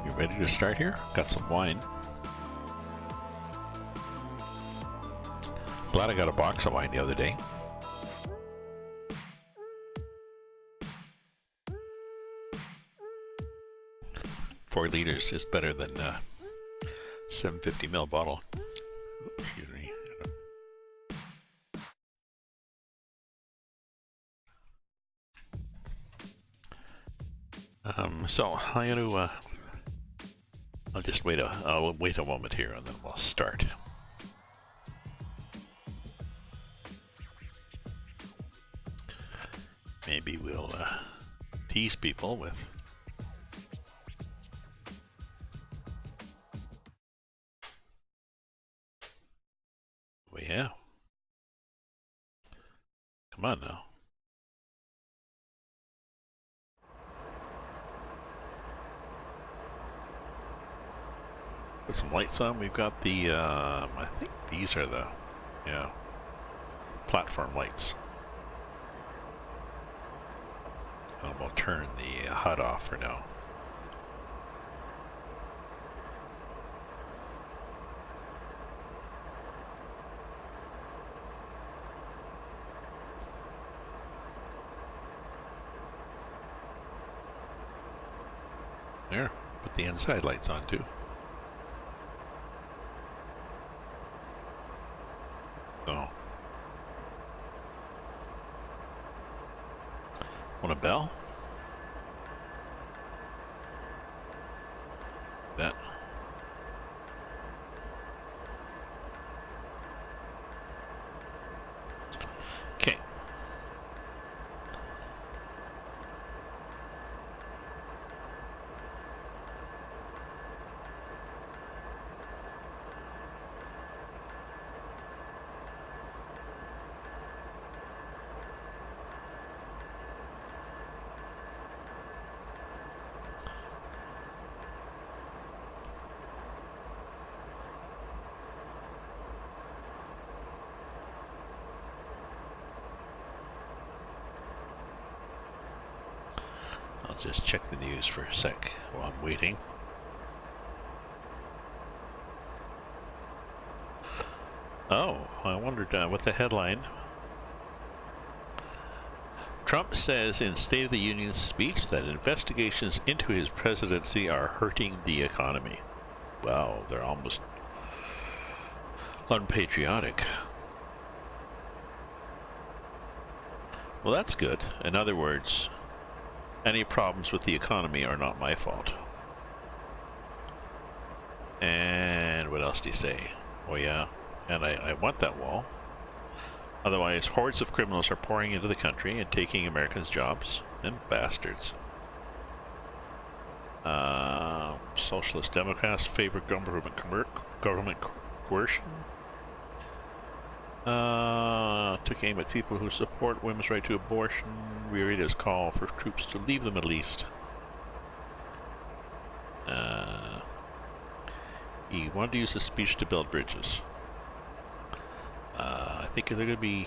You ready to start here? Got some wine. Glad I got a box of wine the other day. Four liters is better than 750ml bottle. Excuse me. So I'm gonna I'll just wait a moment here and then we'll start. Maybe we'll tease people with yeah. Come on now. Put some lights on. We've got the I think these are the platform lights. We'll turn the HUD off for now. There, put the inside lights on too. Oh. Want a bell? That. Okay. I'll just check the news for a sec while I'm waiting. Oh, I wondered what the headline. Trump says in State of the Union speech that investigations into his presidency are hurting the economy. Wow, they're almost unpatriotic. Well, that's good. In other words, any problems with the economy are not my fault. And what else do you say? Oh yeah, and I want that wall. Otherwise, hordes of criminals are pouring into the country and taking Americans' jobs. And bastards. Socialist Democrats favor government coercion. Took aim at people who support women's right to abortion. We read his call for troops to leave the Middle East. He wanted to use the speech to build bridges. I think they're going to be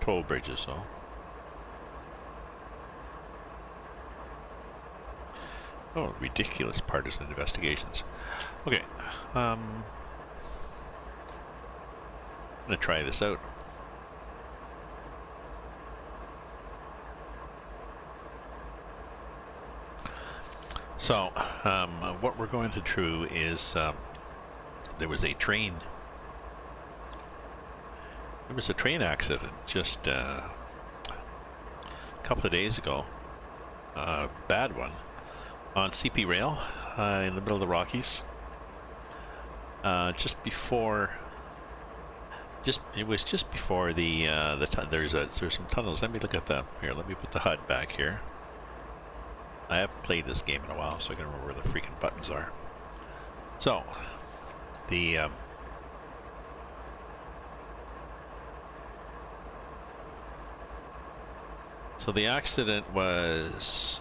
toll bridges, though. Oh, ridiculous partisan investigations. Okay, I'm gonna try this out. So, what we're going to do is, there was a train accident just a couple of days ago, a bad one, on CP rail in the middle of the Rockies. It was just before there's some tunnels. Let me look at that here. Let me put the HUD back here. I haven't played this game in a while, so I can remember where the freaking buttons are. So the accident was,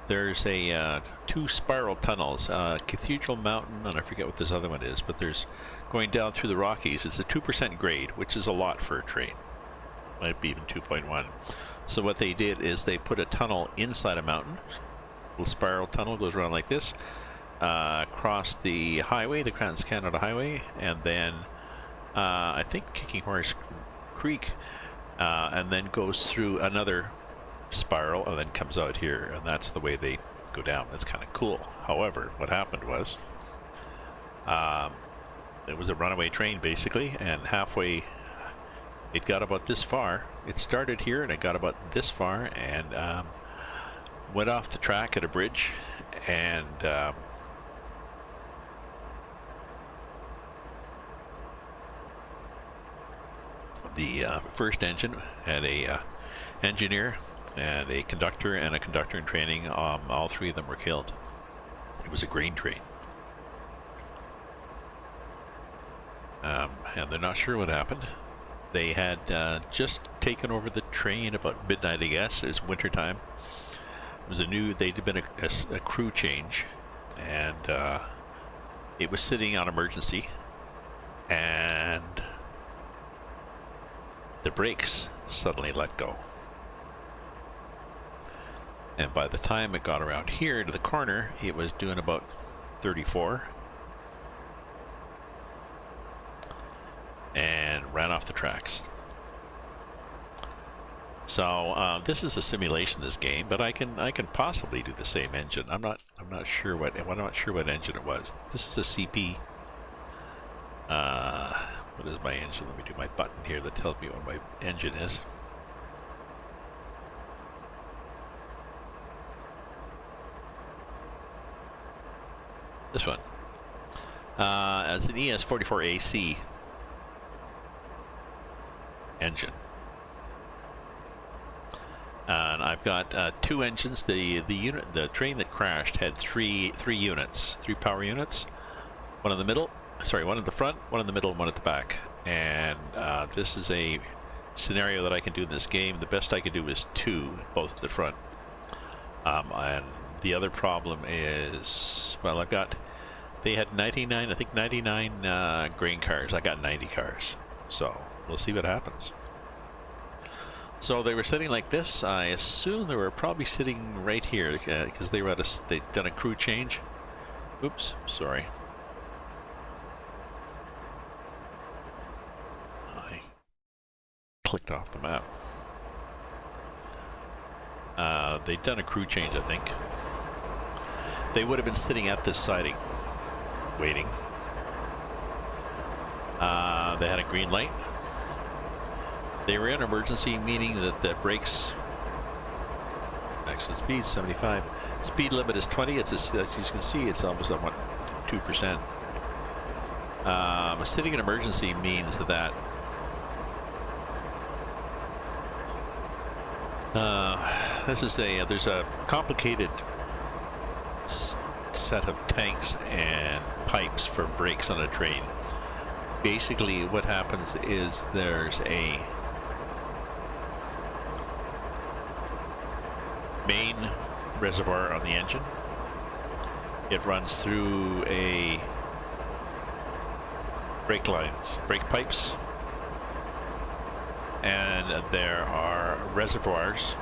there's a two spiral tunnels, Cathedral Mountain, and I forget what this other one is, but there's going down through the Rockies. It's a 2% grade, which is a lot for a train. Might be even 2.1. So what they did is they put a tunnel inside a mountain, Little spiral tunnel goes around like this, across the highway, the Trans-Canada Highway, and then I think Kicking Horse Creek, and then goes through another spiral and then comes out here, and that's the way they go down. That's kind of cool. However, what happened was it was a runaway train basically, and halfway it got about this far. It started here and it got about this far and went off the track at a bridge, and the first engine had a engineer and a conductor and a conductor in training. All three of them were killed. It was a grain train. And they're not sure what happened. They had just taken over the train about midnight, I guess. It was winter time. It was they'd been a crew change, and it was sitting on emergency, and the brakes suddenly let go. And by the time it got around here to the corner, it was doing about 34 and ran off the tracks. So this is a simulation, this game, but I can possibly do the same engine. I'm not sure what engine it was. This is a CP. What is my engine? Let me do my button here that tells me what my engine is. This one. As an ES44AC engine. And I've got two engines. The train that crashed had three units, 3 power units. One in the middle, one in the front, one in the middle, and one at the back. And this is a scenario that I can do in this game. The best I can do is 2, both at the front. And the other problem is, well, they had 99, I think 99 grain cars. I got 90 cars. So we'll see what happens. So they were sitting like this. I assume they were probably sitting right here because they'd done a crew change. Oops, sorry. I clicked off the map. They'd done a crew change, I think. They would have been sitting at this siding, waiting. They had a green light. They were in emergency, meaning that the brakes, maximum speed 75, speed limit is 20. It's as you can see, it's almost at 2%. Sitting in emergency means that there's a complicated set of tanks and pipes for brakes on a train. Basically, what happens is there's a main reservoir on the engine. It runs through a brake pipes, and there are reservoirs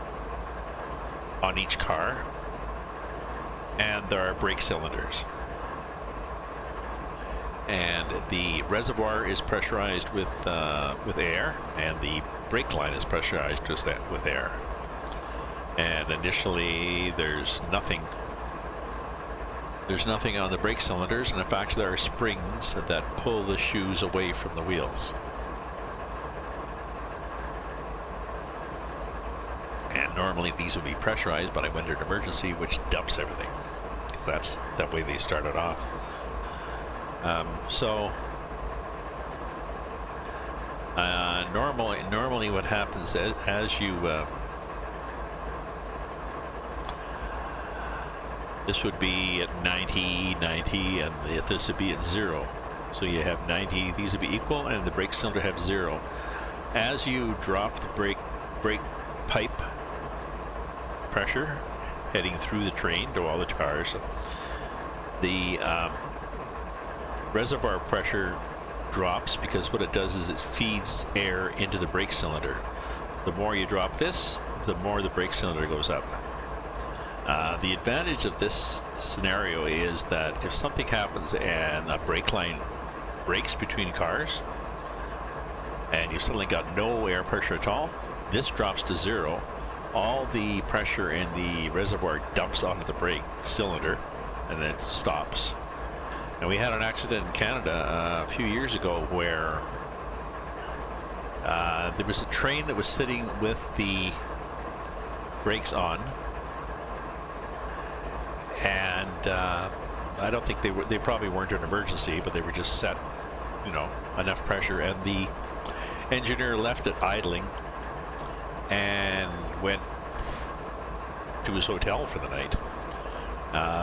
on each car, and there are brake cylinders. And the reservoir is pressurized with air, and the brake line is pressurized with air. And initially, there's nothing on the brake cylinders, and in fact, there are springs that pull the shoes away from the wheels. And normally these would be pressurized, but I went into emergency, which dumps everything, because that's that way they started off. Normally what happens as you this would be at 90, and this would be at 0. So you have 90, these would be equal, and the brake cylinder have 0. As you drop the brake pipe pressure heading through the train to all the cars, the reservoir pressure drops, because what it does is it feeds air into the brake cylinder. The more you drop this, the more the brake cylinder goes up. The advantage of this scenario is that if something happens and a brake line breaks between cars and you suddenly got no air pressure at all, this drops to zero. All the pressure in the reservoir dumps onto the brake cylinder and then it stops. And we had an accident in Canada a few years ago where there was a train that was sitting with the brakes on, and I don't think they probably weren't an emergency, but they were just set, you know, enough pressure, and the engineer left it idling and went to his hotel for the night.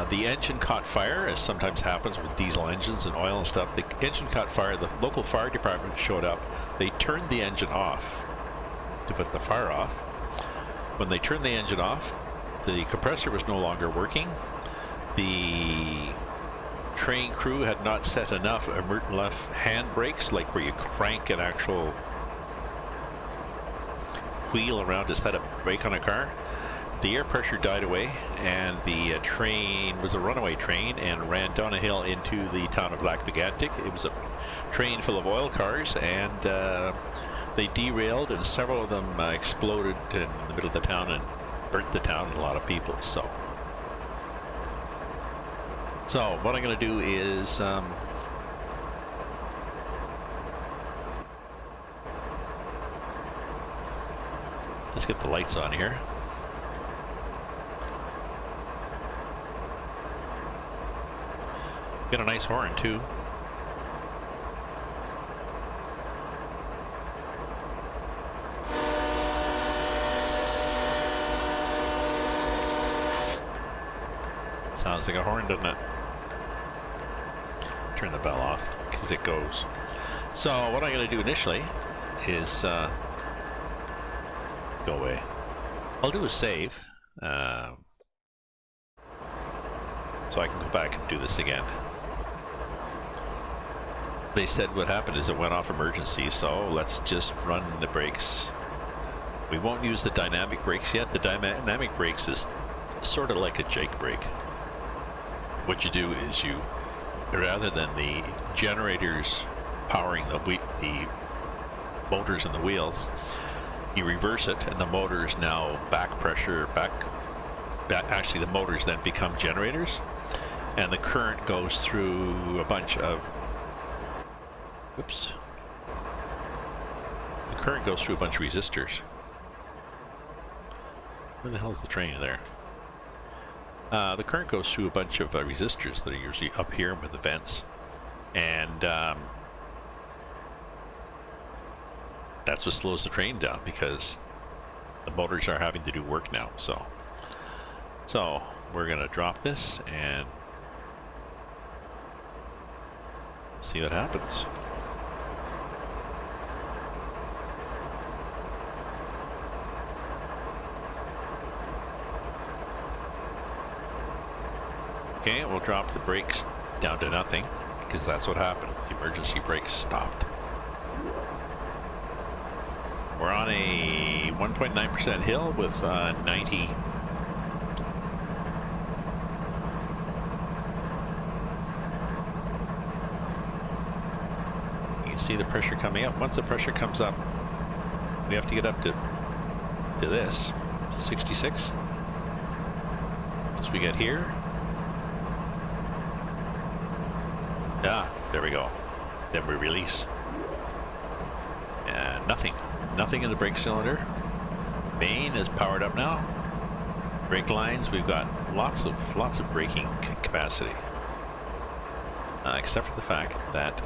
The engine caught fire, as sometimes happens with diesel engines and oil and stuff. The engine caught fire. The local fire department showed up. They turned the engine off to put the fire off. When they turned the engine off, the compressor was no longer working. The train crew had not set enough left hand brakes, like where you crank an actual wheel around to set a brake on a car. The air pressure died away, and the train was a runaway train and ran down a hill into the town of Lac-Mégantic. It was a train full of oil cars, and they derailed, and several of them exploded in the middle of the town and burnt the town and a lot of people. So what I'm going to do is let's get the lights on here. Got a nice horn too. Sounds like a horn, doesn't it? Turn the bell off because it goes. So what I'm going to do initially is go away. I'll do a save so I can go back and do this again. They said what happened is it went off emergency, so let's just run the brakes. We won't use the dynamic brakes yet. The dynamic brakes is sort of like a jake brake. What you do is you, rather than the generators powering the motors and the wheels, you reverse it, and the motors now back pressure, actually the motors then become generators, and the current goes through a bunch of, whoops, the current goes through a bunch of resistors. Where the hell is the train there? The current goes through a bunch of resistors that are usually up here with the vents, and that's what slows the train down because the motors are having to do work now. So we're gonna drop this and see what happens. Okay, we'll drop the brakes down to nothing because that's what happened. The emergency brakes stopped. We're on a 1.9% hill with 90. You can see the pressure coming up. Once the pressure comes up, we have to get up to this, 66. As we get here. Ah, there we go. Then we release. And nothing in the brake cylinder. Main is powered up now. Brake lines, we've got lots of braking capacity. Except for the fact that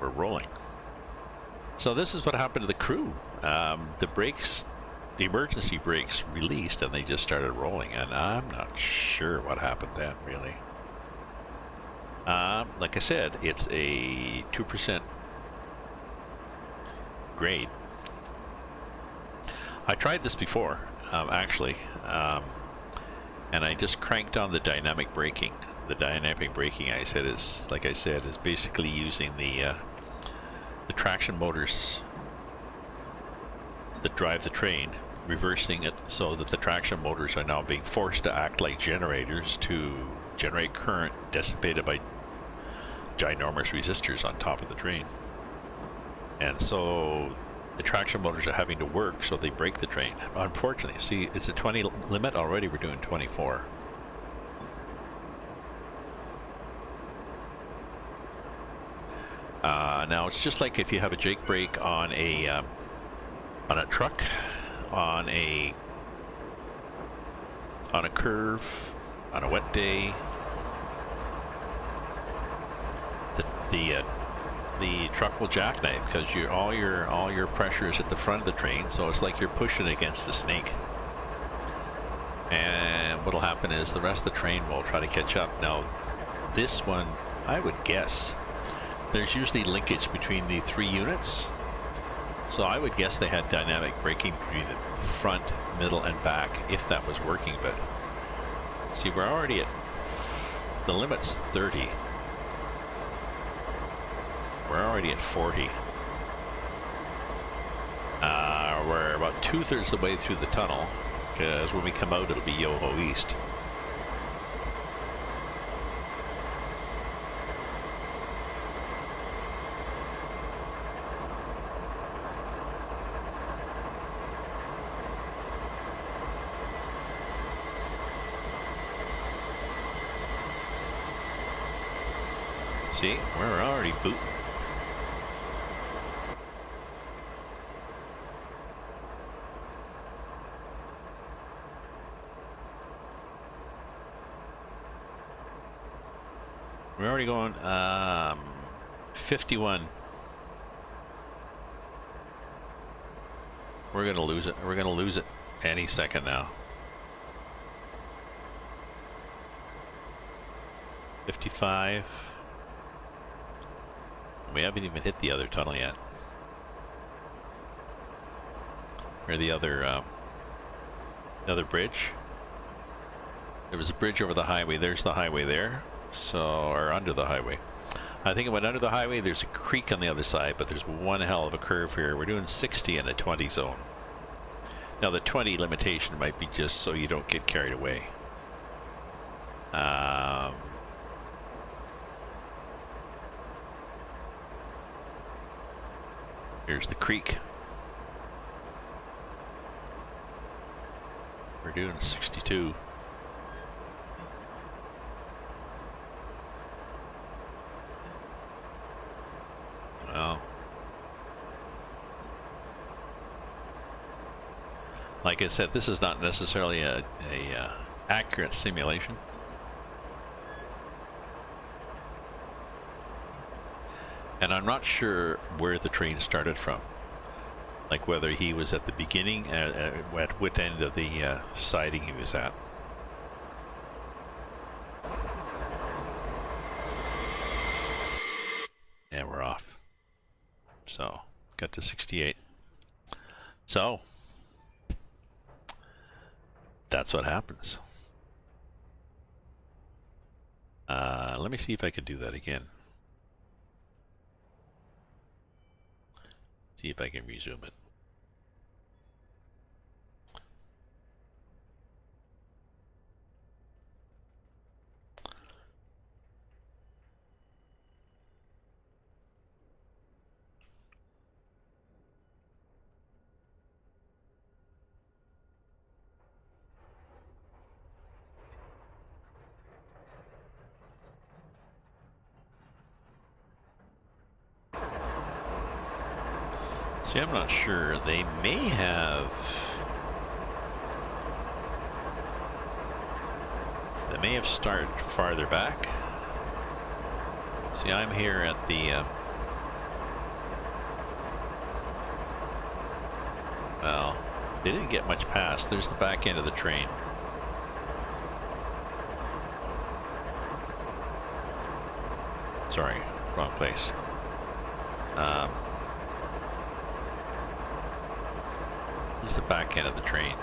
we're rolling. So this is what happened to the crew. The brakes, the emergency brakes released and they just started rolling, and I'm not sure what happened then, really. Like I said, it's a 2% grade. I tried this before, actually, and I just cranked on the dynamic braking. The dynamic braking, I said, is, like I said, is basically using the traction motors that drive the train reversing it so that the traction motors are now being forced to act like generators to generate current dissipated by ginormous resistors on top of the train. And so the traction motors are having to work, so they break the train. Unfortunately, see, it's a 20 limit already, we're doing 24. Now it's just like if you have a jake brake on a truck, on a curve, on a wet day. The truck will jackknife because all your pressure is at the front of the train, so it's like you're pushing against the snake. And what'll happen is the rest of the train will try to catch up. Now, this one, I would guess, there's usually linkage between the 3 units. So I would guess they had dynamic braking between the front, middle, and back if that was working. But see, we're already at the limit's 30. We're already at 40. We're about 2/3 the way through the tunnel, because when we come out, it'll be Yoho East. See, we're already booting. We're already going 51. We're gonna lose it. We're gonna lose it any second now. 55. We haven't even hit the other tunnel yet. Or the other bridge. There was a bridge over the highway. There's the highway there. So, or under the highway. I think it went under the highway. There's a creek on the other side, but there's one hell of a curve here. We're doing 60 in a 20 zone. Now the 20 limitation might be just so you don't get carried away. Here's the creek. We're doing 62. Well, like I said, this is not necessarily a accurate simulation. And I'm not sure where the train started from. Like whether he was at the beginning, at what end of the siding he was at. And we're off. So, got to 68. So, that's what happens. Let me see if I can do that again. See if I can resume it. See, I'm not sure. They may have started farther back. See, I'm here at the well, they didn't get much past. There's the back end of the train. Sorry, wrong place. Here's the back end of the train.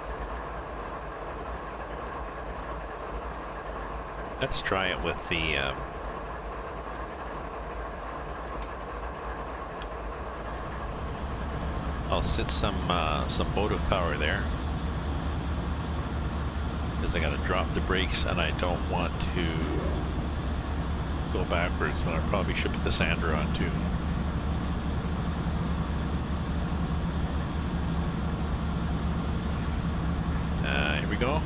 Let's try it with the I'll sit some motive power there. because I got to drop the brakes and I don't want to go backwards. Then I probably should put the sander on too. Here we go.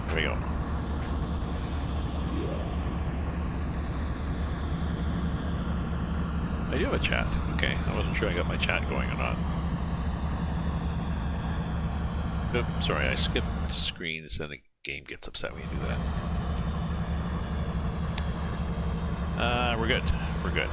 There we go. I do have a chat. Okay, I wasn't sure I got my chat going or not. Oops, sorry, I skipped screens and the game gets upset when you do that. We're good. We're good.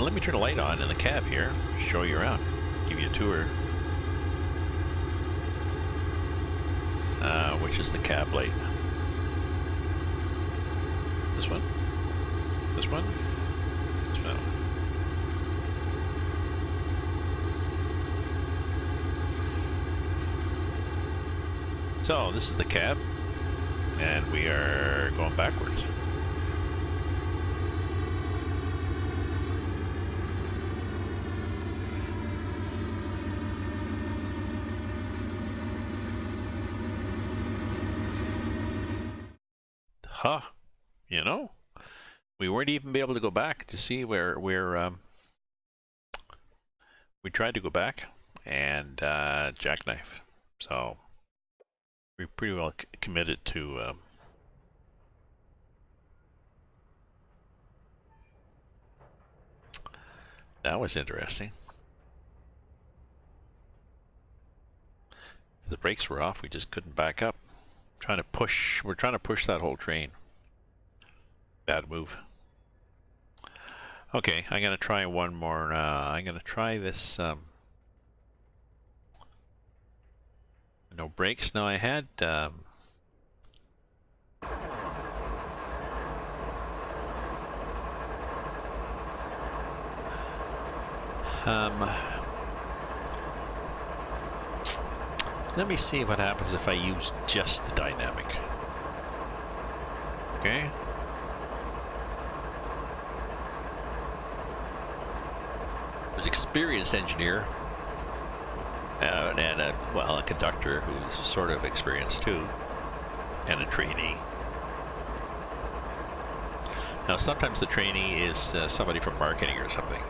Let me turn the light on in the cab here, show you around, give you a tour. Which is the cab light? This one? This one? This one. So this is the cab, and we are going backwards. Huh, you know, we weren't even able to go back to see where we tried to go back and jackknife. So we pretty well committed to that was interesting. The brakes were off, we just couldn't back up. We're trying to push that whole train. Bad move. Okay, I'm gonna try one more. I'm gonna try this. No brakes. Now I had. Let me see what happens if I use just the dynamic. Okay. There's an experienced engineer and a conductor who's sort of experienced too, and a trainee. Now sometimes the trainee is somebody from marketing or something.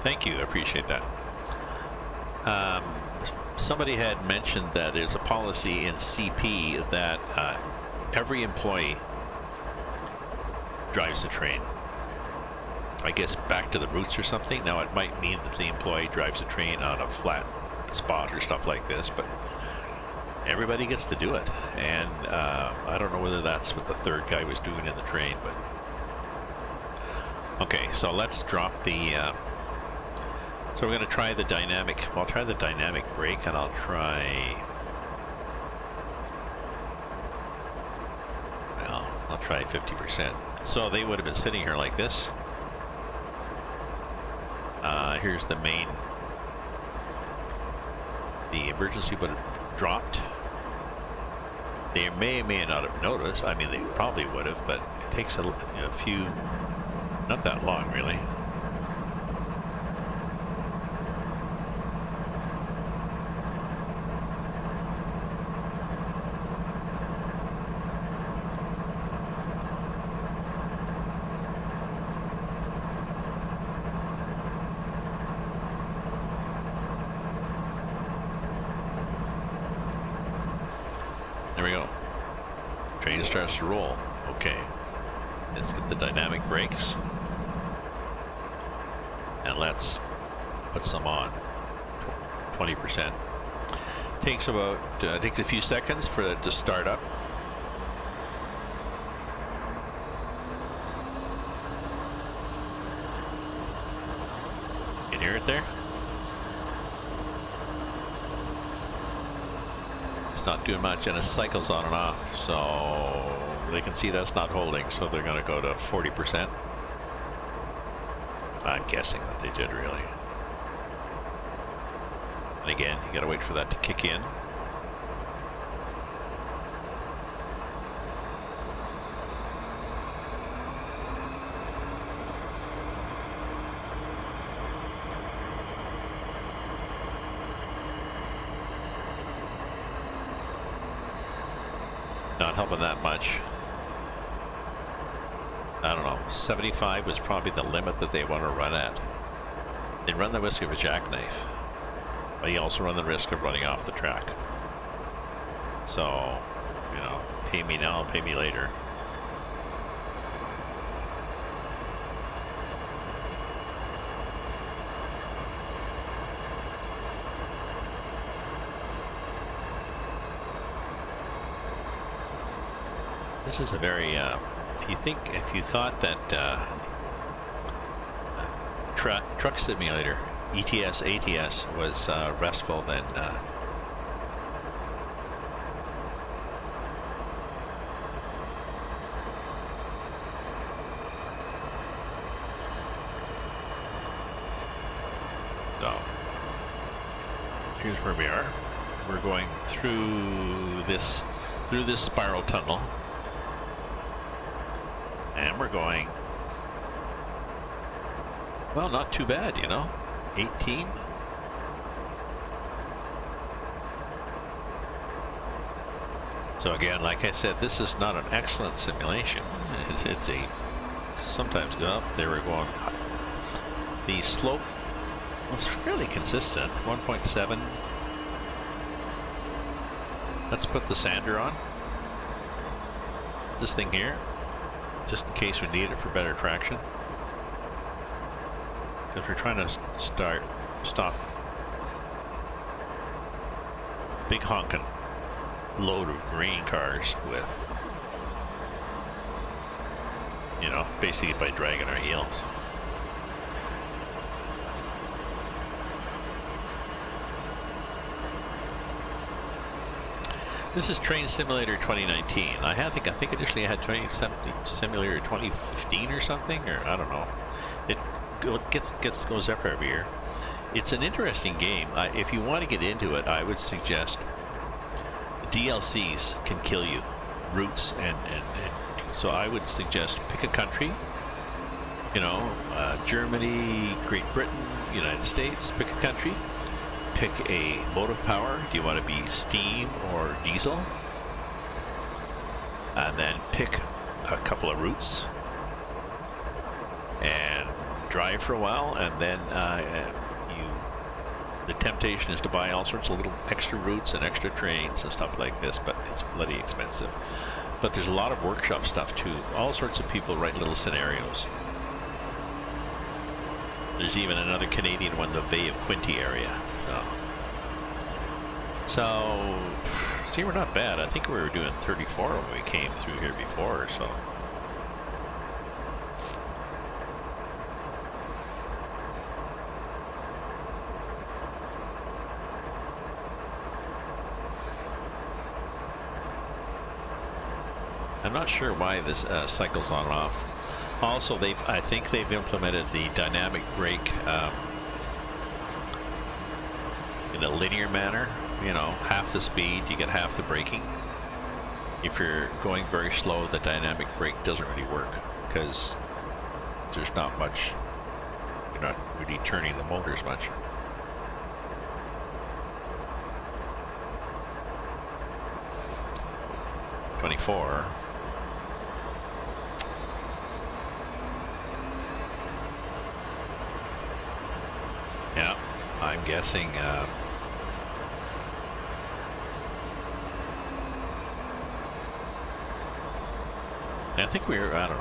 Thank you, I appreciate that. Somebody had mentioned that there's a policy in CP that every employee drives the train. I guess back to the roots or something. Now it might mean that the employee drives the train on a flat spot or stuff like this, but everybody gets to do it. And I don't know whether that's what the third guy was doing in the train, but okay, so let's drop the so we're going to try the dynamic. I'll try the dynamic brake, and I'll try. Well, I'll try 50%. So they would have been sitting here like this. Here's the main. The emergency would have dropped. They may or may not have noticed. I mean, they probably would have, but it takes a few, not that long, really. There we go. Train starts to roll. Okay. Let's get the dynamic brakes. And let's put some on. 20%. Takes about, takes a few seconds for it to start up. You can hear it there? Not doing much, and it cycles on and off, so they can see that's not holding, so they're going to go to 40%. I'm guessing that they did, really. And again, you got to wait for that to kick in. Not helping that much. I don't know, 75 was probably the limit that they want to run at. They run the risk of a jackknife, but you also run the risk of running off the track. So, you know, pay me now, pay me later. This is a very, if you thought that truck simulator, ETS, ATS was restful, then so here's where we are. We're going through this spiral tunnel. And we're going, well, not too bad, you know, 18. So again, like I said, this is not an excellent simulation. It's a, sometimes go up, there we're going. The slope was fairly consistent, 1.7. Let's put the sander on. This thing here. Just in case we need it for better traction. Because we're trying to stop big honking load of grain cars with, you know, basically by dragging our heels. This is Train Simulator 2019. I think initially I had Train Simulator 2015 or something, or I don't know. It goes up every year. It's an interesting game. If you want to get into it, I would suggest DLCs can kill you, routes, and so I would suggest pick a country. You know, Germany, Great Britain, United States. Pick a country. Pick a mode of power. Do you want to be steam or diesel? And then pick a couple of routes and drive for a while, and then the temptation is to buy all sorts of little extra routes and extra trains and stuff like this, but it's bloody expensive. But there's a lot of workshop stuff too. All sorts of people write little scenarios. There's even another Canadian one, the Bay of Quinte area. So, see, we're not bad. I think we were doing 34 when we came through here before, so. I'm not sure why this cycles on and off. Also, I think they've implemented the dynamic brake in a linear manner. You know, half the speed, you get half the braking. If you're going very slow, the dynamic brake doesn't really work because there's not much, you're not really turning the motors much. .24. Yeah, I'm guessing I think we're, I don't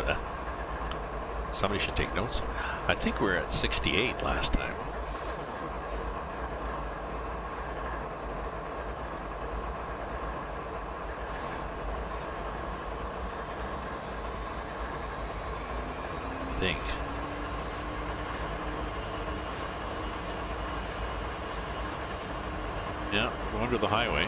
know, somebody should take notes. I think we were at 68 last time. I think. Yeah, going to the highway.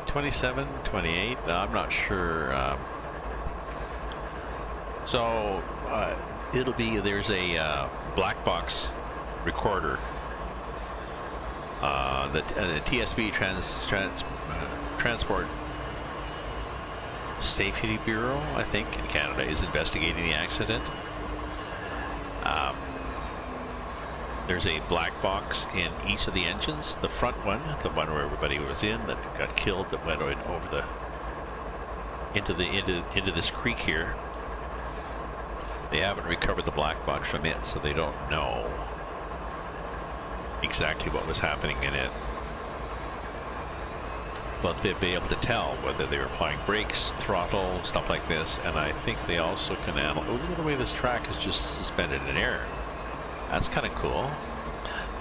27, 28. I'm not sure. So it'll be, there's a black box recorder. The TSB Transport Safety Bureau, I think, in Canada, is investigating the accident. There's a black box in each of the engines. The front one, the one where everybody was in, that got killed, that went over into this creek here. They haven't recovered the black box from it, so they don't know exactly what was happening in it. But they'll be able to tell whether they were applying brakes, throttle, stuff like this. And I think they also can analyze. Oh, look at the way this track is just suspended in air. That's kind of cool.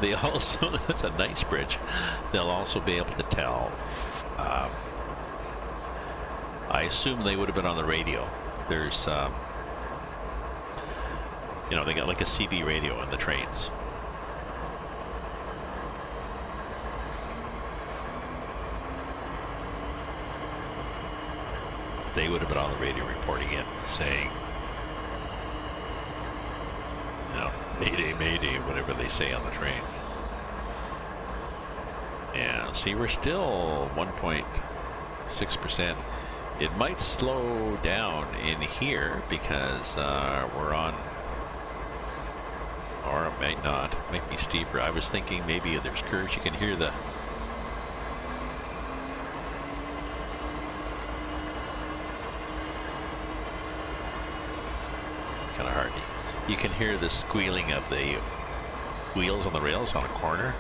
They also, that's a nice bridge. They'll also be able to tell. I assume they would have been on the radio. There's, you know, they got like a CB radio in the trains. They would have been on the radio reporting in, saying, you know, Mayday, Mayday, whatever they say on the train. Yeah, see, we're still 1.6%. It might slow down in here because we're on, or it might not. It might be steeper. I was thinking maybe there's curves. You can hear the kind of hard. You can hear the squealing of the wheels on the rails on a corner.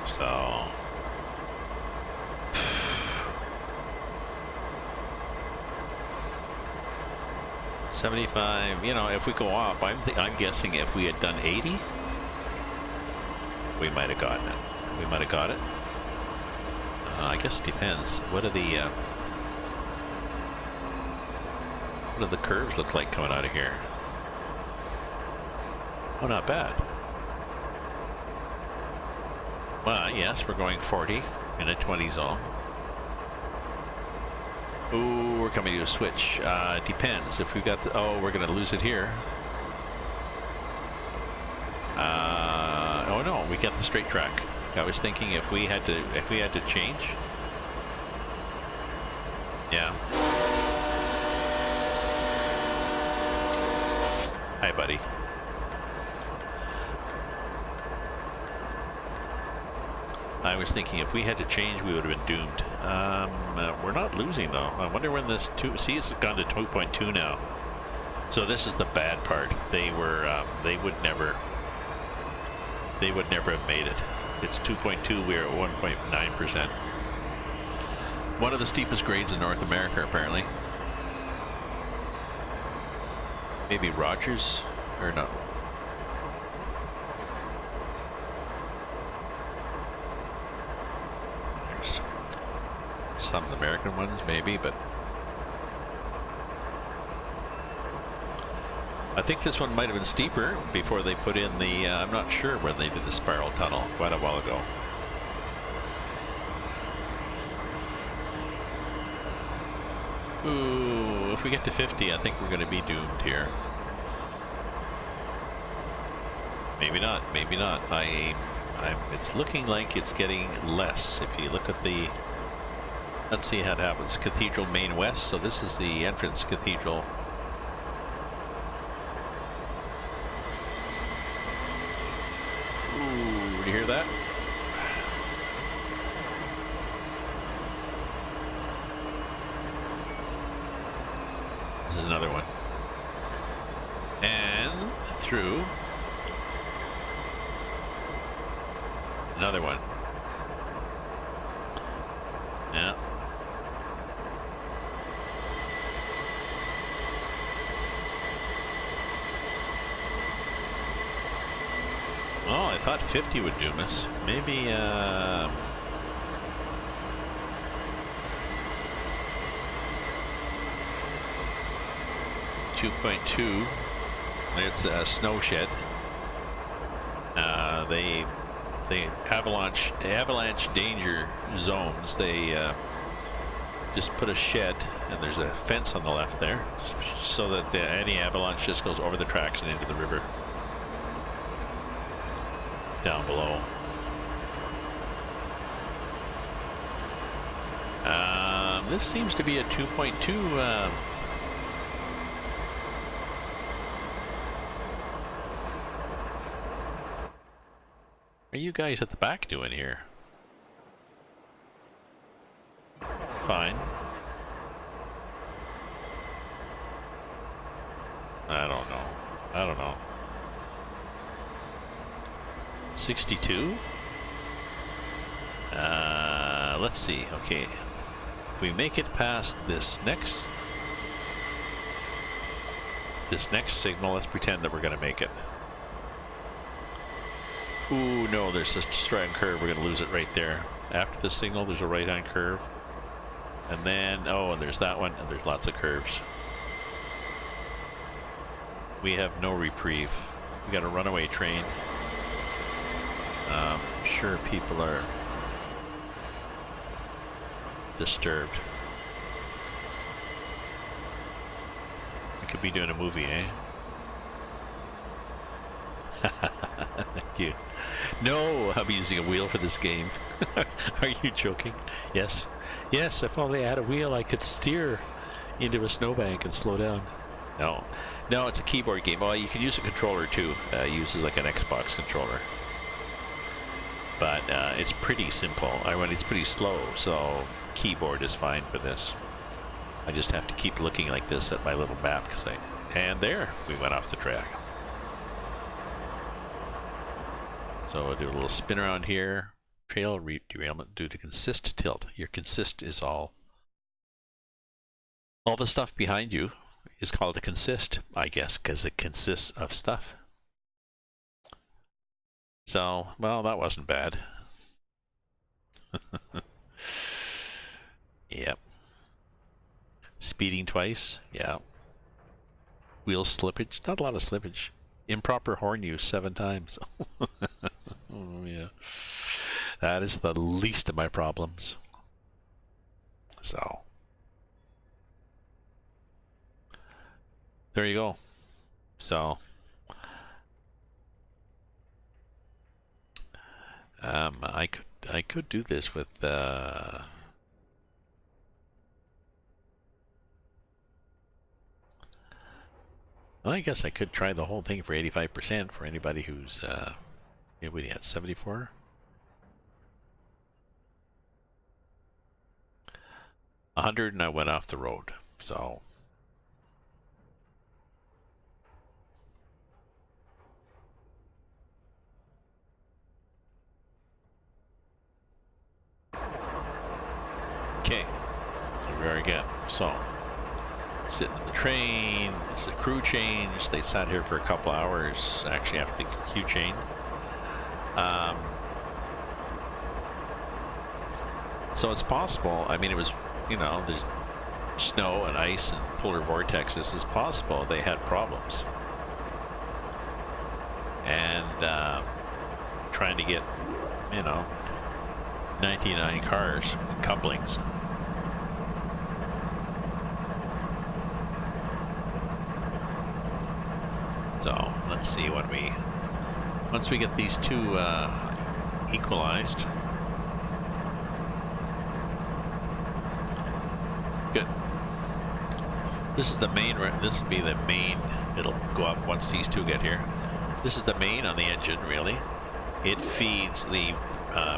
So 75, you know, if we go up, I'm guessing if we had done 80, we might have gotten it. We might have got it. I guess it depends. What do the curves look like coming out of here? Oh, not bad. Well, yes, we're going 40 in a 20 zone. Ooh, we're coming to a switch. Depends if we've got the, oh, we're going to lose it here. Oh no, we got the straight track. I was thinking if we had to change. Yeah. Hi, buddy. I was thinking if we had to change, we would have been doomed. We're not losing though. I wonder when this see, it's gone to 2.2 now. So this is the bad part. They would never have made it. It's 2.2. We're at 1.9%. One of the steepest grades in North America, apparently. Maybe Rogers or no. There's some American ones, maybe, but I think this one might have been steeper before they put in the, I'm not sure when they did the spiral tunnel, quite a while ago. Ooh, if we get to 50, I think we're going to be doomed here. Maybe not, maybe not. It's looking like it's getting less. If you look at the, let's see how it happens. Cathedral Main West, so this is the entrance cathedral. Ooh, do you hear that? This is another one. And through. Another one. Yeah. Oh, I thought 50 would doom us. Maybe, 2.2. It's a snow shed. They avalanche danger zones. They just put a shed, and there's a fence on the left there, so that any avalanche just goes over the tracks and into the river down below. This seems to be a 2.2. What are you guys at the back doing here? Fine. I don't know. 62? Let's see. Okay. If we make it past this next signal, let's pretend that we're going to make it. Ooh, no, there's this straight-on curve. We're going to lose it right there. After the signal, there's a right-on curve. And then, oh, and there's that one, and there's lots of curves. We have no reprieve. We got a runaway train. I'm sure people are disturbed. We could be doing a movie, eh? Thank you. No, I'm using a wheel for this game. Are you joking? Yes. Yes, if only I had a wheel, I could steer into a snowbank and slow down. No. No, it's a keyboard game. Well, you can use a controller too. It uses like an Xbox controller. But it's pretty simple. I mean, it's pretty slow, so keyboard is fine for this. I just have to keep looking like this at my little map, and there, we went off the track. So we'll do a little spin around here. Trail derailment due to consist tilt. Your consist is all the stuff behind you is called a consist, I guess, because it consists of stuff. So, well, that wasn't bad. Yep. Speeding twice, yeah. Wheel slippage, not a lot of slippage. Improper horn use 7 times. Oh, yeah. That is the least of my problems. So. There you go. So. I could do this with well, I guess I could try the whole thing for 85% for anybody who's anybody at 74. 100 and I went off the road. So okay, here we are again. So sitting in the train, it's a crew change. They sat here for a couple hours actually after the queue change. So it's possible, I mean, it was, you know, there's snow and ice and polar vortexes. It's possible they had problems. And trying to get, you know, 99 cars, couplings. So let's see when once we get these two equalized. Good. This is the main. This will be the main. It'll go up once these two get here. This is the main on the engine, really. It feeds the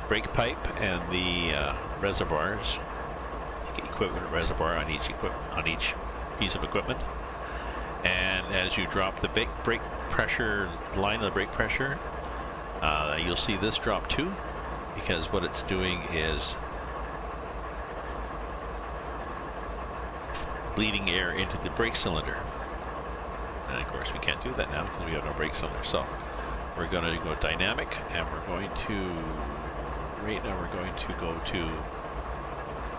brake pipe and the reservoirs, equipment reservoir on each piece of equipment. And as you drop the brake pressure, line of the brake pressure, you'll see this drop too, because what it's doing is bleeding air into the brake cylinder. And of course we can't do that now because we have no brake cylinder. So we're going to go dynamic, and we're going to, right now we're going to go to,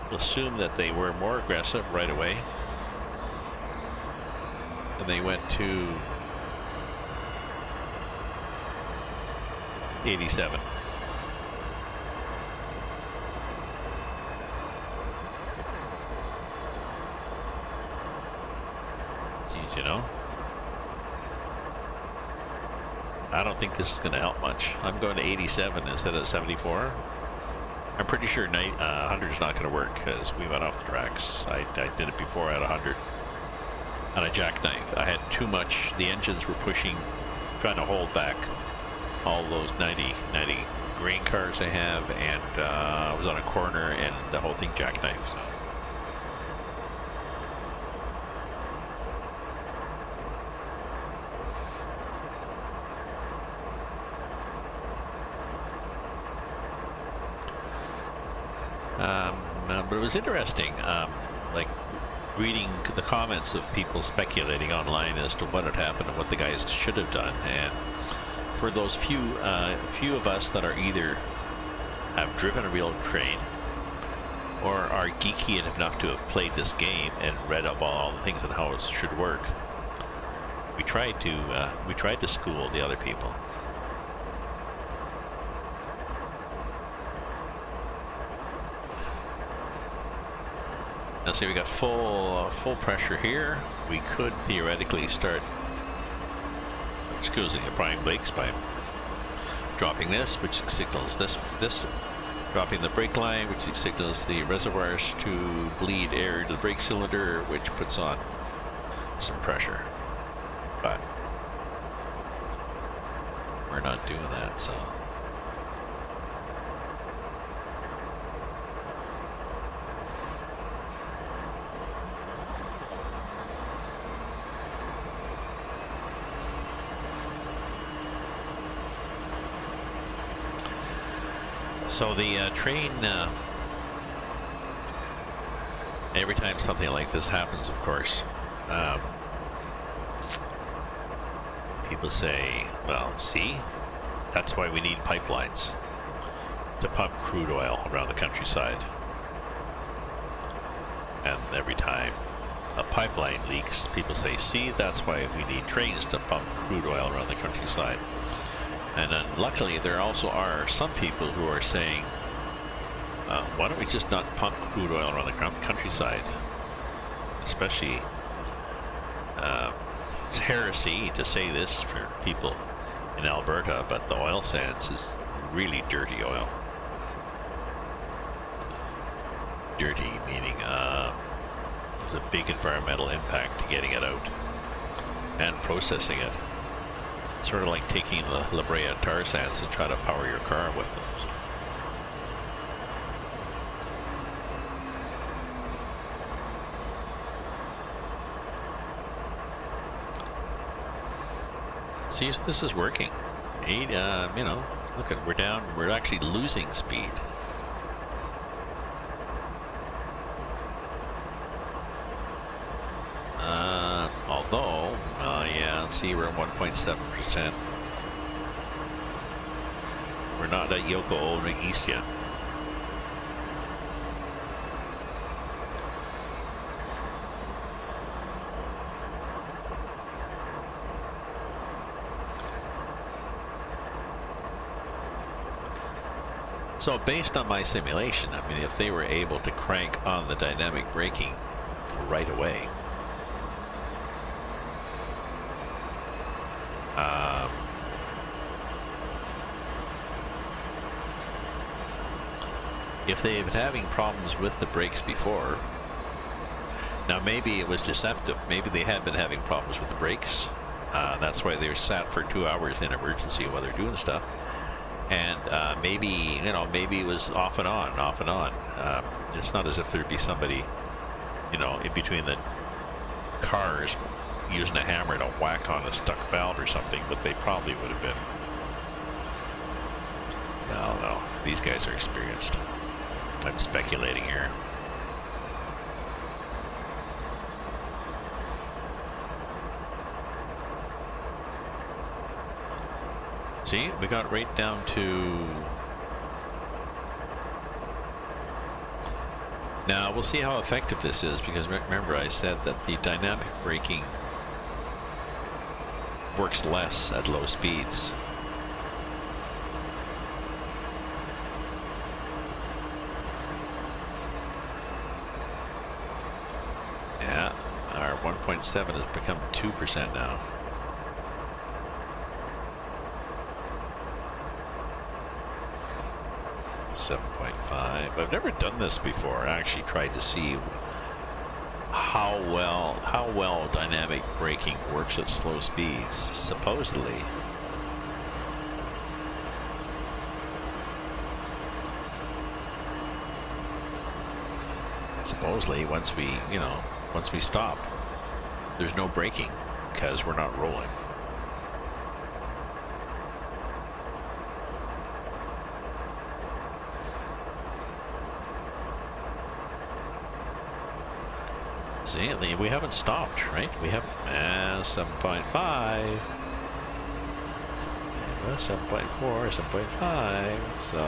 we'll assume that they were more aggressive right away. And they went to 87. Geez, you know, I don't think this is going to help much. I'm going to 87 instead of 74. I'm pretty sure 100 is not going to work because we went off the tracks. I did it before at 100 on a jackknife. I had too much. The engines were pushing, trying to hold back all those 90 grain cars I have, and I was on a corner and the whole thing jackknife. So. But it was interesting, like reading the comments of people speculating online as to what had happened and what the guys should have done. And for those few of us that are either have driven a real train or are geeky enough to have played this game and read up all the things and how it should work, we tried to school the other people. Now see, we got full pressure here. We could theoretically start excusing applying brakes by dropping this, which signals this, dropping the brake line, which signals the reservoirs to bleed air to the brake cylinder, which puts on some pressure. But we're not doing that, so. So the train, every time something like this happens, of course, people say, well, see, that's why we need pipelines to pump crude oil around the countryside. And every time a pipeline leaks, people say, see, that's why we need trains to pump crude oil around the countryside. And then luckily there also are some people who are saying, why don't we just not pump crude oil around the countryside? Especially, it's heresy to say this for people in Alberta, but the oil sands is really dirty oil. Dirty meaning there's a big environmental impact to getting it out and processing it. Sort of like taking the La Brea tar sands and try to power your car with them. See, so this is working. You know, look at, we're down, we're actually losing speed. Although, yeah, see, we're at 1.7%. We're not at Yoko Ono East yet. So based on my simulation, I mean, if they were able to crank on the dynamic braking right away, if they had been having problems with the brakes before, now maybe it was deceptive. Maybe they had been having problems with the brakes. That's why they were sat for 2 hours in emergency while they're doing stuff. And maybe, you know, maybe it was off and on, off and on. It's not as if there'd be somebody, you know, in between the cars using a hammer to whack on a stuck valve or something, but they probably would have been. I don't know. These guys are experienced. I'm speculating here. See, we got right down to. Now we'll see how effective this is, because remember I said that the dynamic braking works less at low speeds. 7.7 has become 2% now. .5. I've never done this before. I actually tried to see how well dynamic braking works at slow speeds. Supposedly, once we stop, there's no braking because we're not rolling. See, we haven't stopped, right? We have 7.5, 7.4, 7.5. So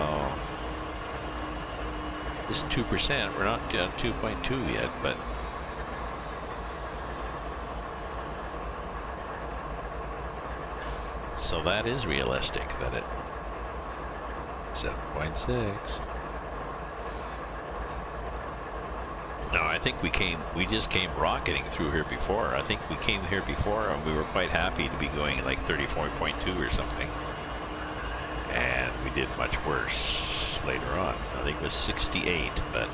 this 2%, we're not at 2.2 yet, but so that is realistic that it 7.6. No, I think we just came rocketing through here before. I think we came here before and we were quite happy to be going like 34.2 or something. And we did much worse later on. I think it was 68, but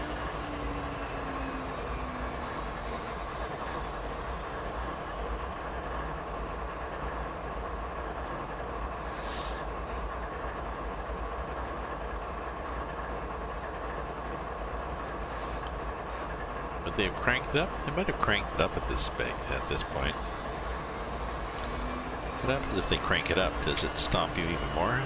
they've cranked it up. They might have cranked it up at this point. What happens if they crank it up? Does it stomp you even more?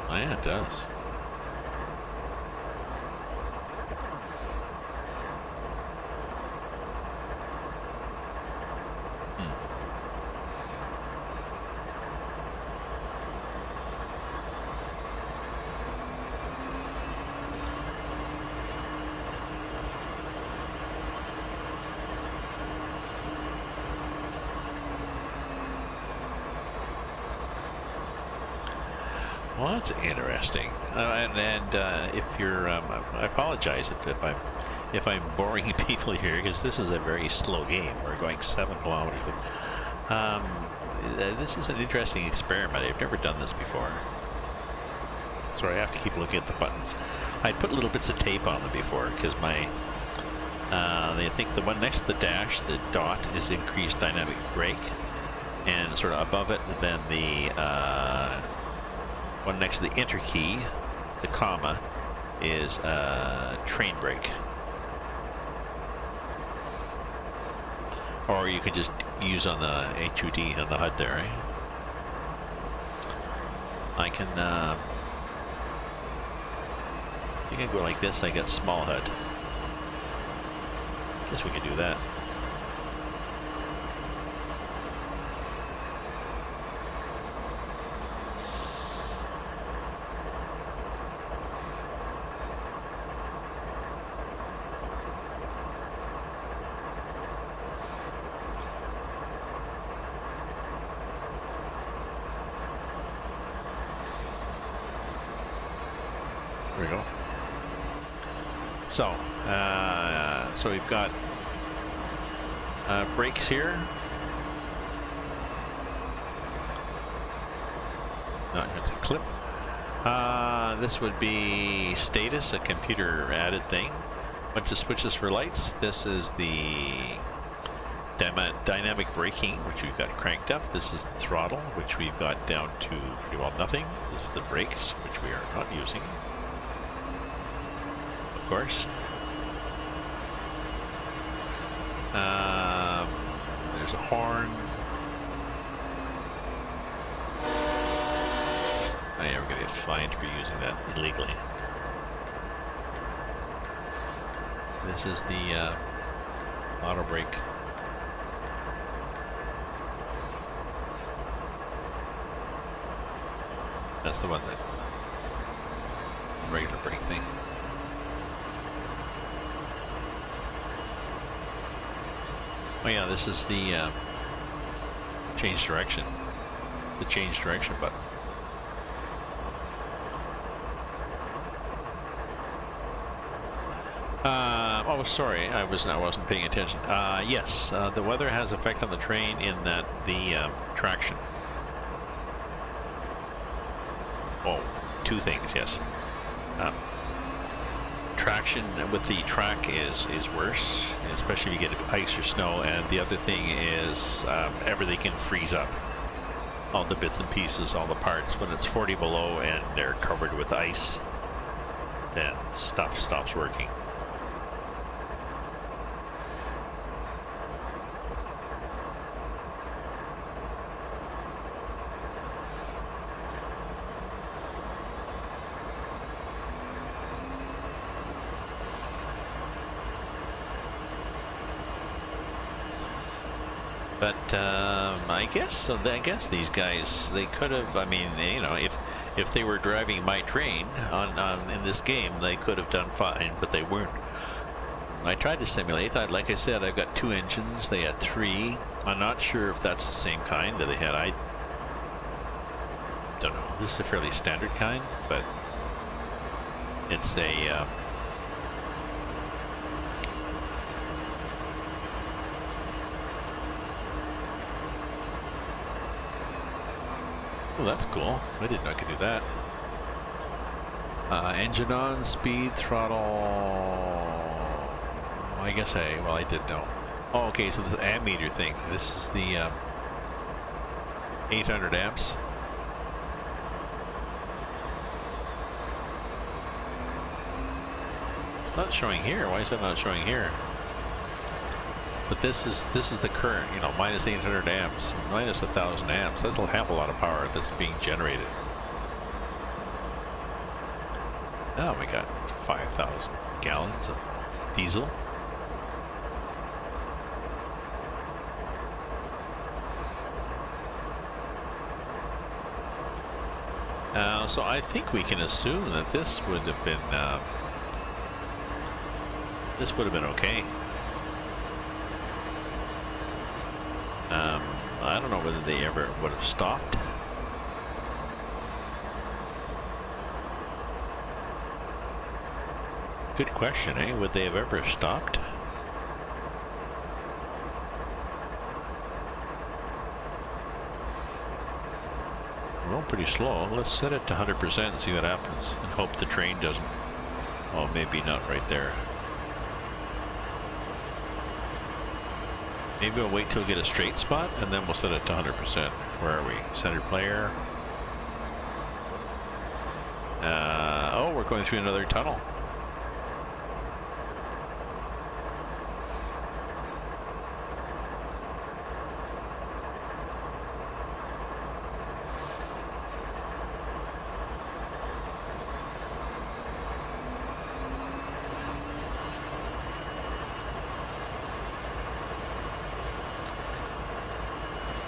Oh yeah, it does. Well, that's interesting. If you're, I apologize if I'm boring people here because this is a very slow game. We're going 7 kilometers. This is an interesting experiment. I've never done this before, so I have to keep looking at the buttons. I put little bits of tape on them before because I think the one next to the dash, the dot, is increased dynamic brake, and sort of above it, then the one next to the enter key, the comma, is train brake. Or you could just use on the HUD on the HUD there, right? I can go like this. I get small HUD. Guess we can do that. There we go. So we've got brakes here. Not going to clip. This would be status, a computer added thing. Bunch of switches for lights. This is the dynamic braking, which we've got cranked up. This is the throttle, which we've got down to pretty well nothing. This is the brakes, which we are not using, of course. There's a horn. Oh yeah, we're going to get fined for using that illegally. This is the auto brake. That's the one that regular brake thing. Oh yeah, this is the change direction. The change direction button. Oh, sorry, I wasn't paying attention. Yes, the weather has effect on the train in that the traction. Oh, two things, yes. Traction with the track is worse, especially if you get ice or snow. And the other thing is everything can freeze up. All the bits and pieces, all the parts. When it's 40 below and they're covered with ice, then stuff stops working. But I guess these guys, they could have. I mean, you know, if they were driving my train on in this game, they could have done fine, but they weren't. I tried to simulate. Like I said, I've got 2 engines. They had 3. I'm not sure if that's the same kind that they had. I don't know. This is a fairly standard kind, but it's a. Oh, that's cool. I didn't know I could do that. Engine on, speed, throttle. I guess I did know. Oh, okay, so this ammeter thing. This is the 800 amps. It's not showing here. Why is it not showing here? But this is the current, you know, minus 800 amps, minus 1,000 amps. That's a hell of a lot of power that's being generated. Now we got 5,000 gallons of diesel. So I think we can assume that this would have been okay. I don't know whether they ever would have stopped. Good question, eh? Would they have ever stopped? We're going pretty slow. Let's set it to 100% and see what happens, and hope the train doesn't. Oh, maybe not right there. Maybe we'll wait till we get a straight spot, and then we'll set it to 100%. Where are we? Center player. Oh, we're going through another tunnel.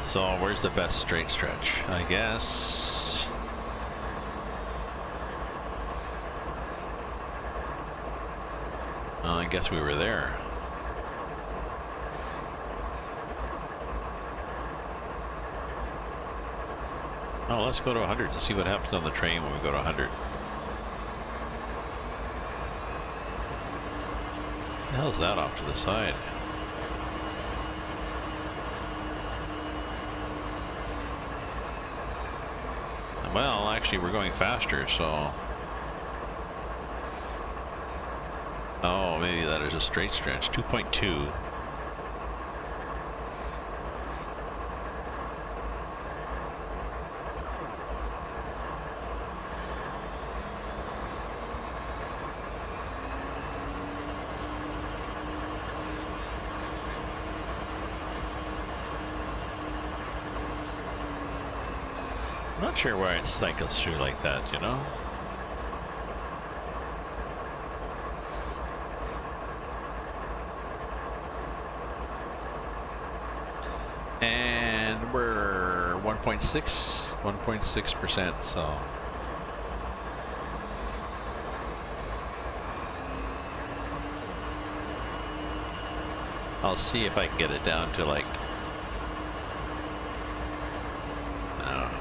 So where's the best straight stretch? I guess. I guess we were there. Oh, let's go to 100 and see what happens on the train when we go to 100. What the hell is that off to the side? Well, actually, we're going faster, so. Oh, maybe that is a straight stretch. 2.2. I'm not sure why it cycles through like that, you know? And we're 1.6%, so. I'll see if I can get it down to like,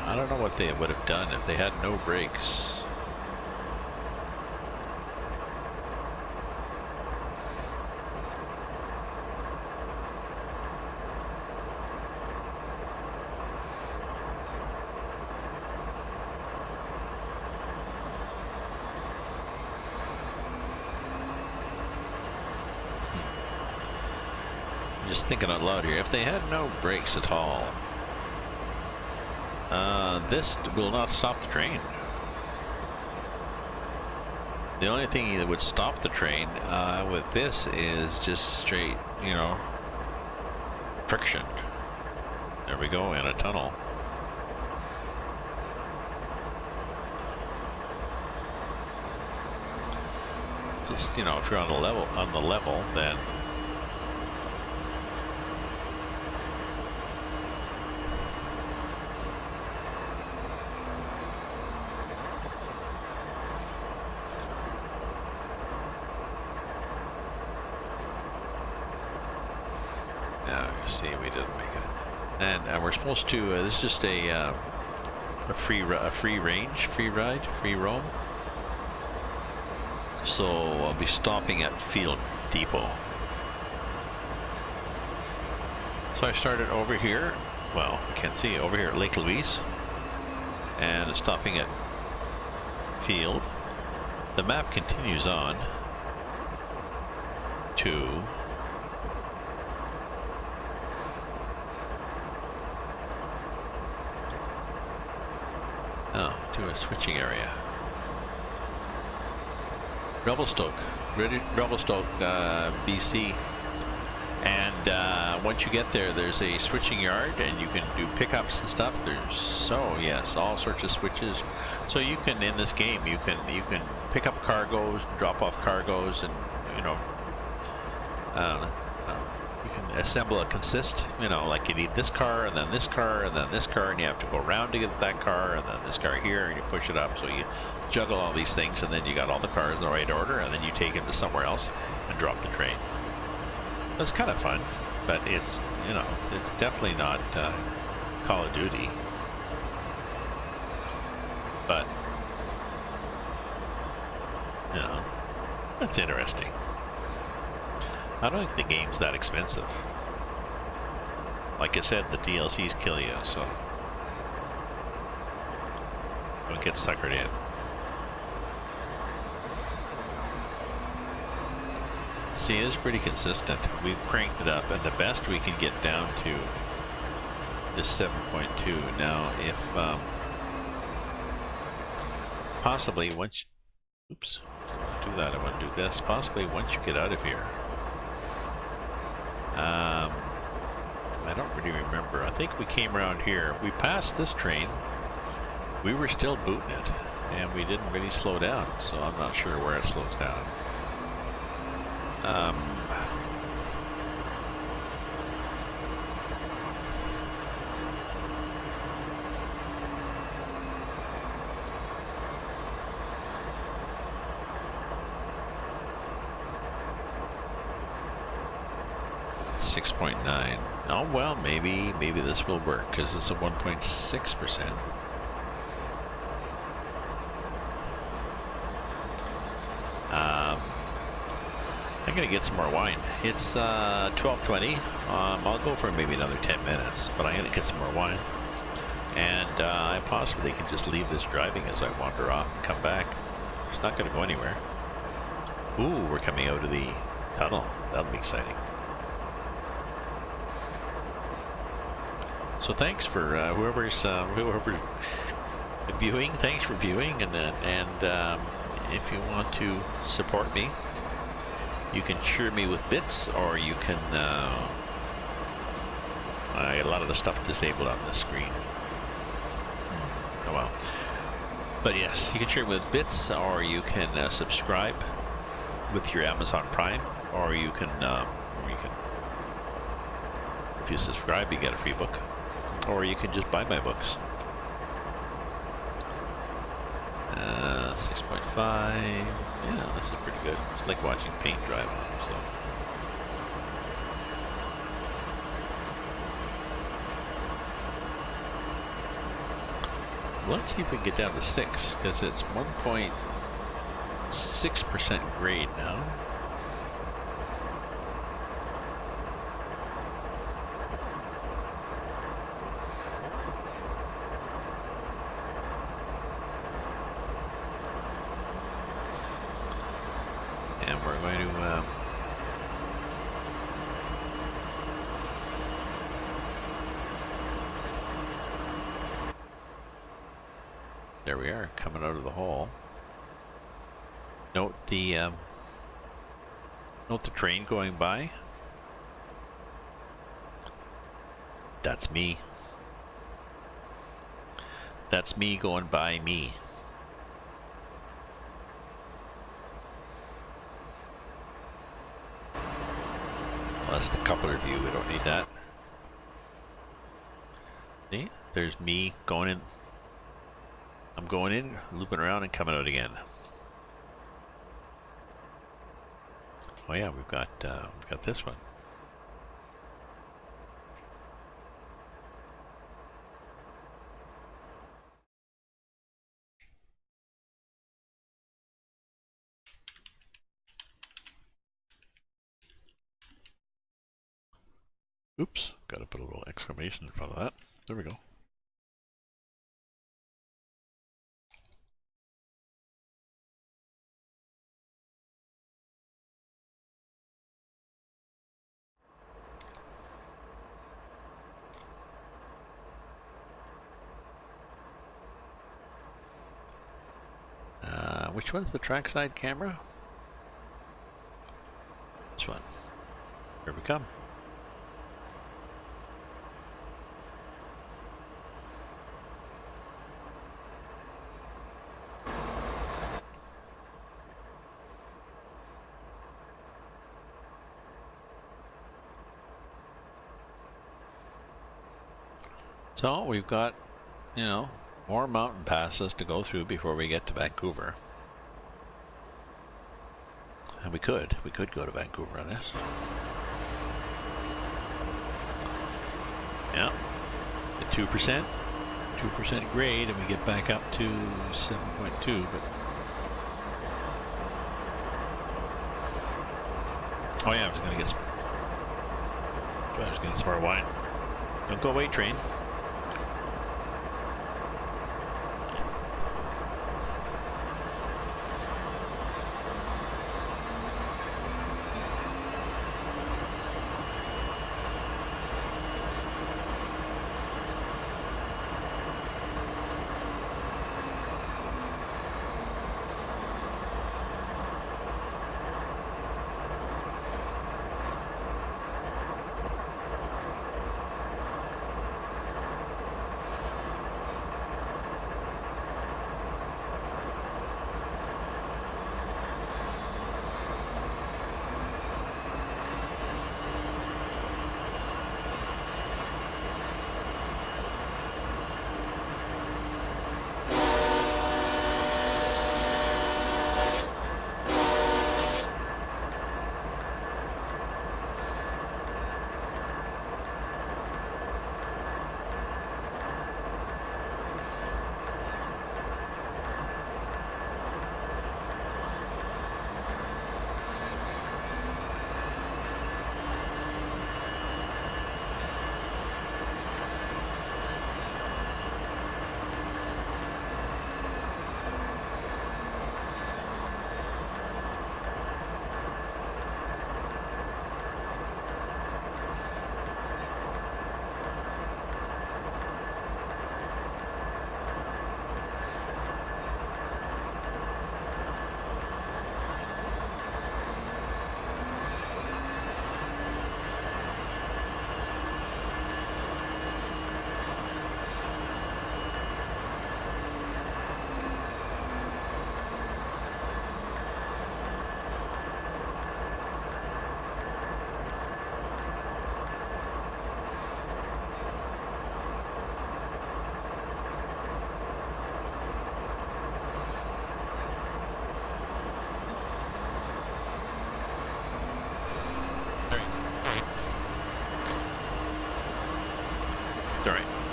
I don't know what they would have done if they had no brakes. just thinking out loud here. If they had no brakes at all, this will not stop the train. The only thing that would stop the train with this is just straight, you know, friction. There we go, in a tunnel. Just, you know, if you're on the level, then see, we didn't make it, and we're supposed to. This is just a free ride, free roam. So I'll be stopping at Field Depot. So I started over here. Well, you can't see over here at Lake Louise, and stopping at Field. The map continues on to to a switching area. Revelstoke, BC. And once you get there, there's a switching yard, and you can do pickups and stuff. There's yes, all sorts of switches. So you can, in this game, you can pick up cargoes, drop off cargoes, and you know, you can assemble a consist. You know, like you need this car, and then this car, and then this car, and you have to go around to get that car, and then this car here, and you push it up. So you juggle all these things, and then you got all the cars in the right order, and then you take them to somewhere else and drop the train. It's kind of fun, but it's, you know, it's definitely not Call of Duty. But, you know, that's interesting. I don't think the game's that expensive. Like I said, the DLCs kill you, so don't get suckered in. See, it's pretty consistent. We've cranked it up, and the best we can get down to is 7.2. Now, if possibly once, oops, do that. I want to do this. Possibly once you get out of here. I don't really remember. I think we came around here. We passed this train. We were still booting it, and we didn't really slow down. So I'm not sure where it slows down. .9. Oh well, maybe this will work because it's a 1.6%. I'm gonna get some more wine. It's 12:20. I'll go for maybe another 10 minutes, but I'm gonna get some more wine, and I possibly can just leave this driving as I wander off and come back. It's not gonna go anywhere. Ooh, we're coming out of the tunnel. That'll be exciting. So thanks for whoever's viewing. Thanks for viewing, and if you want to support me, you can cheer me with bits, or you can. I got a lot of the stuff disabled on the screen. Oh well. But yes, you can cheer me with bits, or you can subscribe with your Amazon Prime, or you can, if you subscribe, you get a free book. Or you can just buy my books. 6.5. Yeah, this is pretty good. It's like watching paint dry. So. Let's see if we can get down to 6, because it's 1.6% grade now. there we are, coming out of the hole. Note the train going by. That's me. That's me going by me. Well, that's the coupler view, we don't need that. See, there's me going in. I'm going in, looping around and coming out again. Oh yeah, we've got this one. Oops, got to put a little exclamation in front of that. There we go. Which one's the trackside camera? This one. Here we come. So we've got, you know, more mountain passes to go through before we get to Vancouver. And we could go to Vancouver on this. Yeah, the 2% grade, and we get back up to 7.2. But oh yeah, I was gonna get some more wine. Don't go away, train.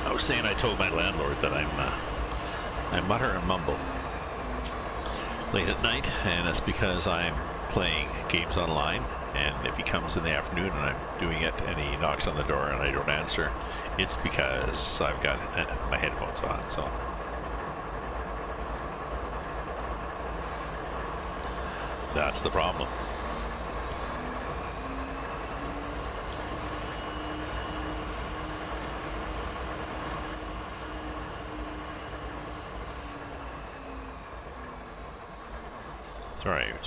I was saying I told my landlord that I mutter and mumble late at night, and that's because I'm playing games online, and if he comes in the afternoon and I'm doing it and he knocks on the door and I don't answer, it's because I've got my headphones on. So that's the problem.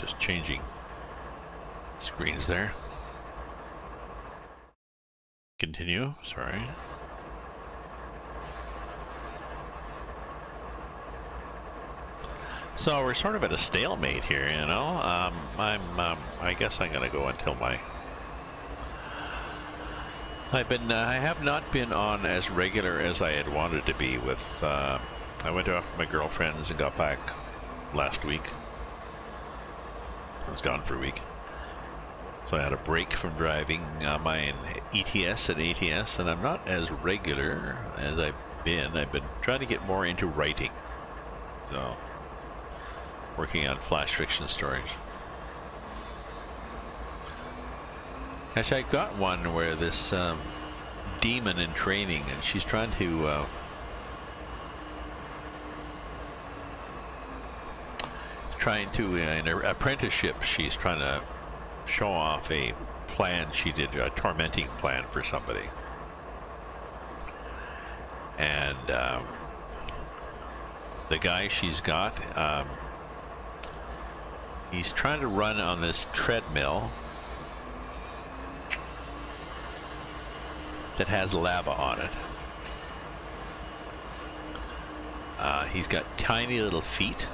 just changing screens there. Continue, sorry. So we're sort of at a stalemate here, you know. I guess I'm gonna go until my. I have not been on as regular as I had wanted to be with. I went off with my girlfriends and got back last week. I was gone for a week, so I had a break from driving my ETS and ATS, and I'm not as regular as I've been. I've been trying to get more into writing, so working on flash fiction stories. Actually, I got one where this demon in training, and she's trying to in her apprenticeship, she's trying to show off a plan she did, a tormenting plan for somebody, and the guy she's got, he's trying to run on this treadmill that has lava on it. He's got tiny little feet,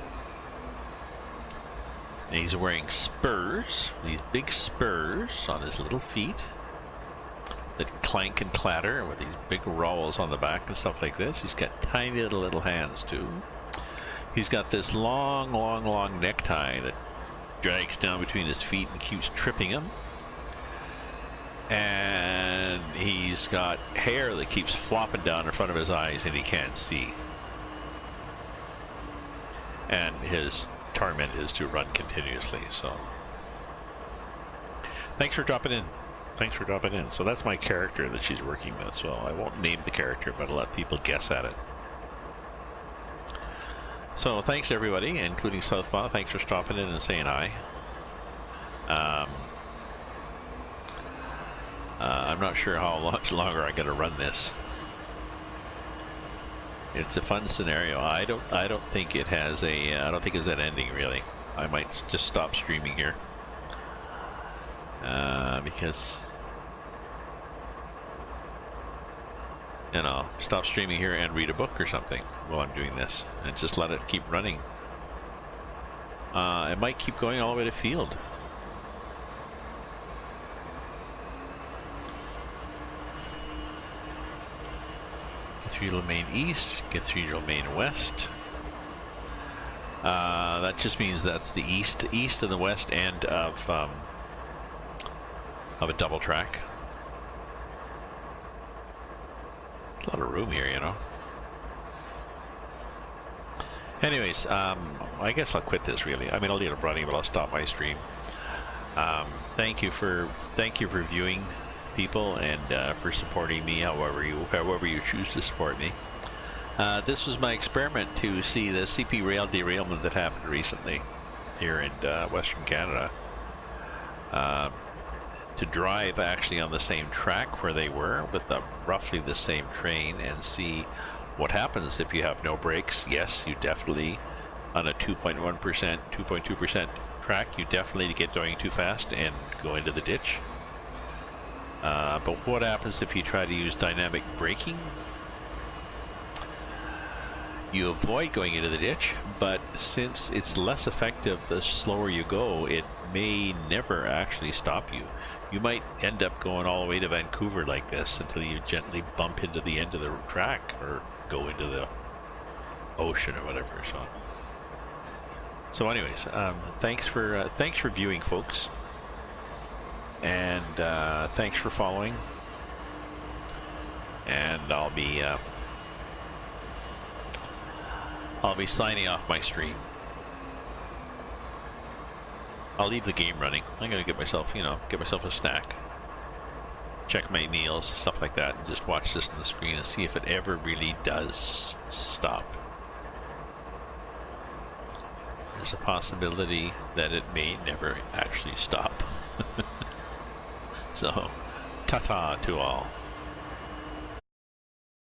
and he's wearing spurs, these big spurs on his little feet that clank and clatter with these big rowels on the back and stuff like this. He's got tiny little hands too. He's got this long necktie that drags down between his feet and keeps tripping him. And he's got hair that keeps flopping down in front of his eyes and he can't see. And his torment is to run continuously. So thanks for dropping in. Thanks for dropping in. So that's my character that she's working with. So I won't name the character, but I'll let people guess at it. So thanks everybody, including Southpaw. Thanks for stopping in and saying hi. I'm not sure how much longer I gotta run this. It's a fun scenario. I don't think it has a. I don't think it's an ending really. I might just stop streaming here because, you know, stop streaming here and read a book or something while I'm doing this, and just let it keep running. It might keep going all the way to field. Cathedral Main East, Cathedral Main West. That just means that's the east of the west end of a double track. There's a lot of room here, you know. Anyways, I guess I'll quit this really. I mean, I'll leave it running, but I'll stop my stream. Thank you for viewing, people, and for supporting me however you choose to support me. This was my experiment to see the CP rail derailment that happened recently here in Western Canada. To drive actually on the same track where they were with roughly the same train and see what happens if you have no brakes. Yes, you definitely, on a 2.1%, 2.2% track, you definitely get going too fast and go into the ditch. But what happens if you try to use dynamic braking? You avoid going into the ditch, but since it's less effective the slower you go, it may never actually stop you. You might end up going all the way to Vancouver like this until you gently bump into the end of the track or go into the ocean or whatever. So anyways, thanks for viewing, folks, and thanks for following. And I'll be signing off my stream. I'll leave the game running. I'm gonna get myself a snack, check my meals, stuff like that, and just watch this on the screen and see if it ever really does stop. There's a possibility that it may never actually stop. So, ta-ta to all.